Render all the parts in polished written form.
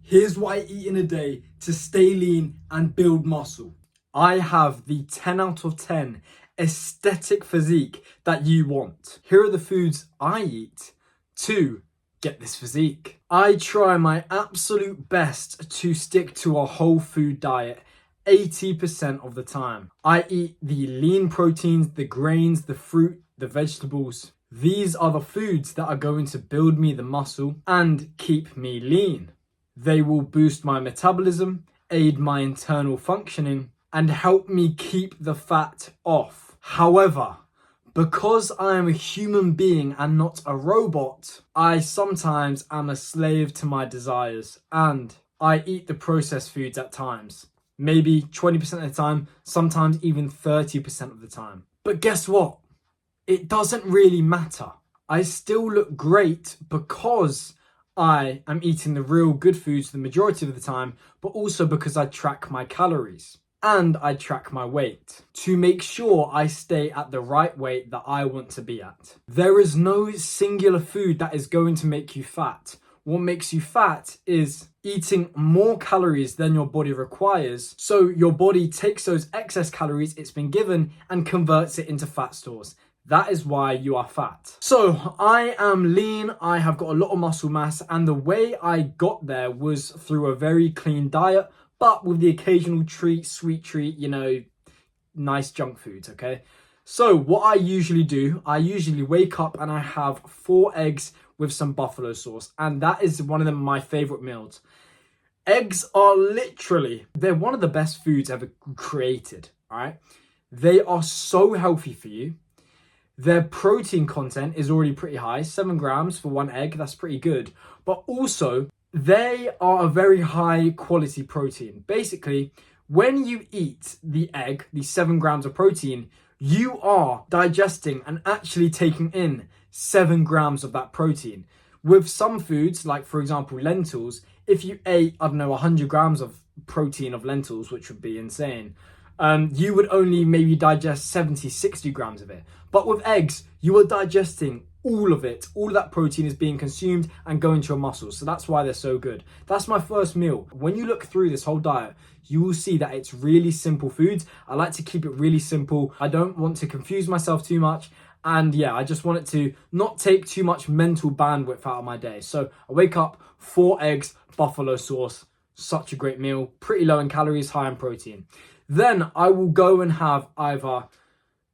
Here's what I eat in a day to stay lean and build muscle. I have the 10 out of 10 aesthetic physique that you want. Here are the foods I eat to get this physique. I try my absolute best to stick to a whole food diet 80% of the time. I eat the lean proteins, the grains, the fruit, the vegetables. These are the foods that are going to build me the muscle and keep me lean. They will boost my metabolism, aid my internal functioning, and help me keep the fat off. However, because I am a human being and not a robot, I sometimes am a slave to my desires and I eat the processed foods at times. Maybe 20% of the time, sometimes even 30% of the time. But guess what? It doesn't really matter. I still look great because I am eating the real good foods the majority of the time, but also because I track my calories and I track my weight to make sure I stay at the right weight that I want to be at. There is no singular food that is going to make you fat. What makes you fat is eating more calories than your body requires. So your body takes those excess calories it's been given and converts it into fat stores. That is why you are fat. So I am lean, I have got a lot of muscle mass, and the way I got there was through a very clean diet, but with the occasional treat, sweet treat, nice junk foods, okay? So what I usually do, I usually wake up and I have 4 eggs with some buffalo sauce, and that is one of my favorite meals. Eggs are they're one of the best foods ever created, all right? They are so healthy for you. Their protein content is already pretty high, 7 grams for 1 egg, that's pretty good. But also, they are a very high quality protein. Basically, when you eat the egg, the 7 grams of protein, you are digesting and actually taking in 7 grams of that protein. With some foods, like for example lentils, if you ate, 100 grams of protein of lentils, which would be insane, you would only maybe digest 70, 60 grams of it. But with eggs, you are digesting all of it. All of that protein is being consumed and going to your muscles. So that's why they're so good. That's my first meal. When you look through this whole diet, you will see that it's really simple foods. I like to keep it really simple. I don't want to confuse myself too much. And yeah, I just want it to not take too much mental bandwidth out of my day. So I wake up, 4 eggs, buffalo sauce. Such a great meal. Pretty low in calories, high in protein. Then I will go and have either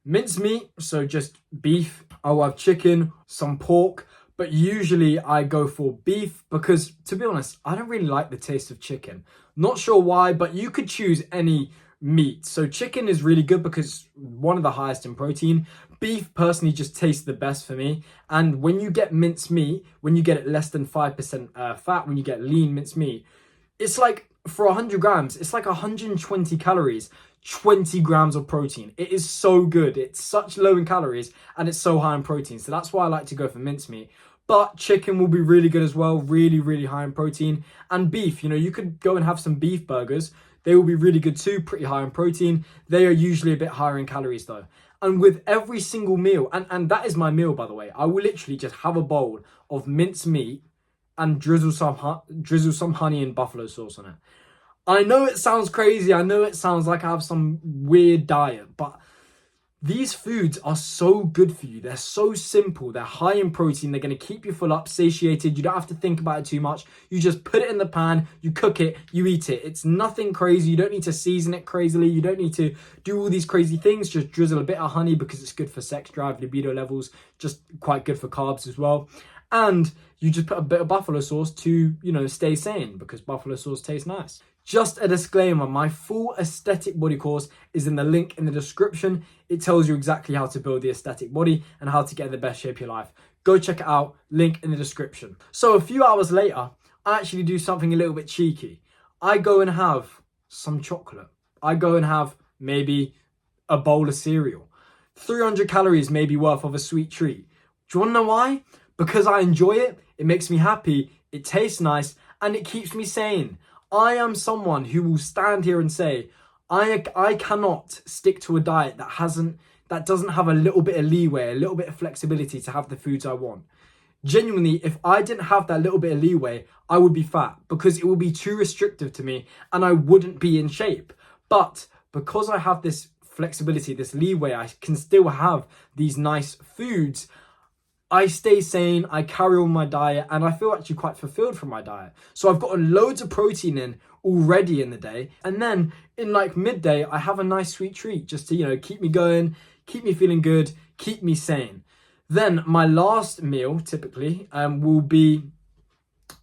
mincemeat, so just beef. I will have chicken, some pork, but usually I go for beef because, to be honest, I don't really like the taste of chicken. Not sure why, but you could choose any meat. So chicken is really good because it's one of the highest in protein. Beef personally just tastes the best for me. And when you get mincemeat, when you get it less than 5% fat, when you get lean mincemeat, it's like, for 100 grams, it's like 120 calories, 20 grams of protein. It is so good. It's such low in calories and it's so high in protein. So that's why I like to go for mincemeat. But chicken will be really good as well. Really, really high in protein. And beef, you could go and have some beef burgers. They will be really good too, pretty high in protein. They are usually a bit higher in calories though. And with every single meal, and that is my meal, by the way, I will literally just have a bowl of mincemeat and drizzle some honey and buffalo sauce on it. I know it sounds crazy. I know it sounds like I have some weird diet, but these foods are so good for you. They're so simple. They're high in protein. They're going to keep you full up, satiated. You don't have to think about it too much. You just put it in the pan, you cook it, you eat it. It's nothing crazy. You don't need to season it crazily. You don't need to do all these crazy things. Just drizzle a bit of honey because it's good for sex drive, libido levels, just quite good for carbs as well. And you just put a bit of buffalo sauce to, stay sane because buffalo sauce tastes nice. Just a disclaimer, my full aesthetic body course is in the link in the description. It tells you exactly how to build the aesthetic body and how to get in the best shape of your life. Go check it out, link in the description. So a few hours later, I actually do something a little bit cheeky. I go and have some chocolate. I go and have maybe a bowl of cereal. 300 calories maybe worth of a sweet treat. Do you want to know why? Because I enjoy it, it makes me happy, it tastes nice, and it keeps me sane. I am someone who will stand here and say, I cannot stick to a diet that doesn't have a little bit of leeway, a little bit of flexibility to have the foods I want. Genuinely, if I didn't have that little bit of leeway, I would be fat because it would be too restrictive to me and I wouldn't be in shape. But because I have this flexibility, this leeway, I can still have these nice foods. I stay sane, I carry on my diet, and I feel actually quite fulfilled from my diet. So I've gotten loads of protein in already in the day. And then in like midday, I have a nice sweet treat just to, keep me going, keep me feeling good, keep me sane. Then my last meal typically will be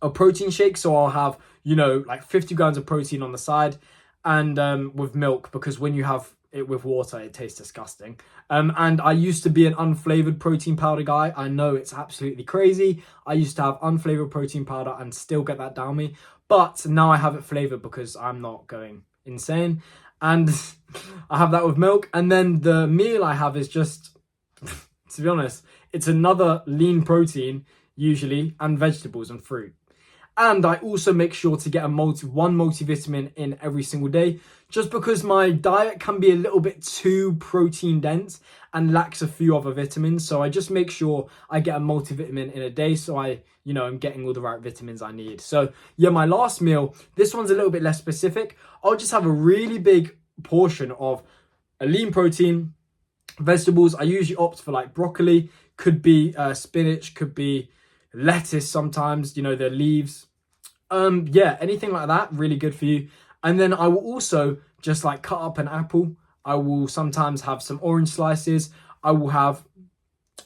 a protein shake. So I'll have, like 50 grams of protein on the side and with milk, because when you have it with water, it tastes disgusting. And I used to be an unflavored protein powder guy. I know it's absolutely crazy. I used to have unflavored protein powder and still get that down me. But now I have it flavored because I'm not going insane. And I have that with milk. And then the meal I have is just, to be honest, it's another lean protein usually, and vegetables and fruit. And I also make sure to get one multivitamin in every single day, just because my diet can be a little bit too protein dense and lacks a few other vitamins. So I just make sure I get a multivitamin in a day, so I'm getting all the right vitamins I need. So yeah, my last meal, this one's a little bit less specific. I'll just have a really big portion of a lean protein, vegetables. I usually opt for like broccoli, could be spinach, could be lettuce sometimes, the leaves. Anything like that, really good for you. And then I will also just like cut up an apple. I will sometimes have some orange slices. I will have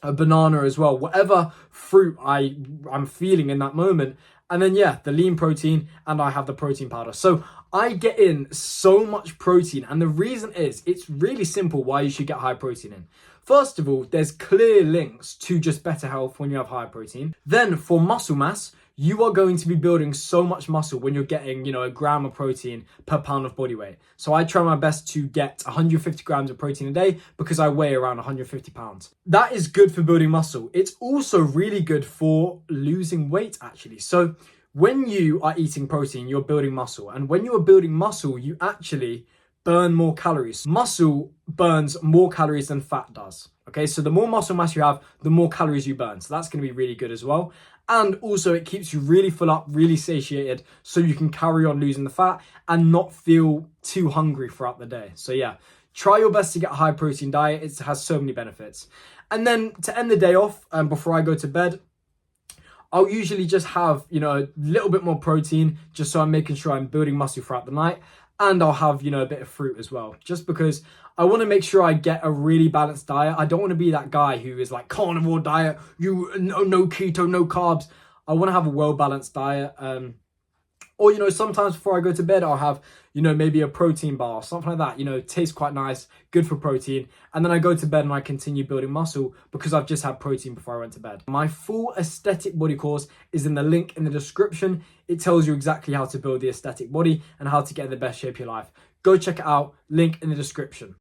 a banana as well, whatever fruit I'm feeling in that moment. And then the lean protein, and I have the protein powder. So I get in so much protein, and the reason is it's really simple why you should get high protein in. First of all, there's clear links to just better health when you have high protein. Then for muscle mass, you are going to be building so much muscle when you're getting, a gram of protein per pound of body weight. So I try my best to get 150 grams of protein a day because I weigh around 150 pounds. That is good for building muscle. It's also really good for losing weight, actually. So when you are eating protein, you're building muscle. And when you are building muscle, you actually burn more calories. Muscle burns more calories than fat does. Okay, so the more muscle mass you have, the more calories you burn. So that's going to be really good as well. And also it keeps you really full up, really satiated, so you can carry on losing the fat and not feel too hungry throughout the day. So try your best to get a high protein diet. It has so many benefits. And then to end the day off, before I go to bed, I'll usually just have, a little bit more protein, just so I'm making sure I'm building muscle throughout the night. And I'll have, a bit of fruit as well, just because I want to make sure I get a really balanced diet. I don't want to be that guy who is like carnivore diet, no keto, no carbs. I want to have a well-balanced diet. Or, sometimes before I go to bed, I'll have, maybe a protein bar, something like that, tastes quite nice, good for protein. And then I go to bed and I continue building muscle because I've just had protein before I went to bed. My full aesthetic body course is in the link in the description. It tells you exactly how to build the aesthetic body and how to get in the best shape of your life. Go check it out, link in the description.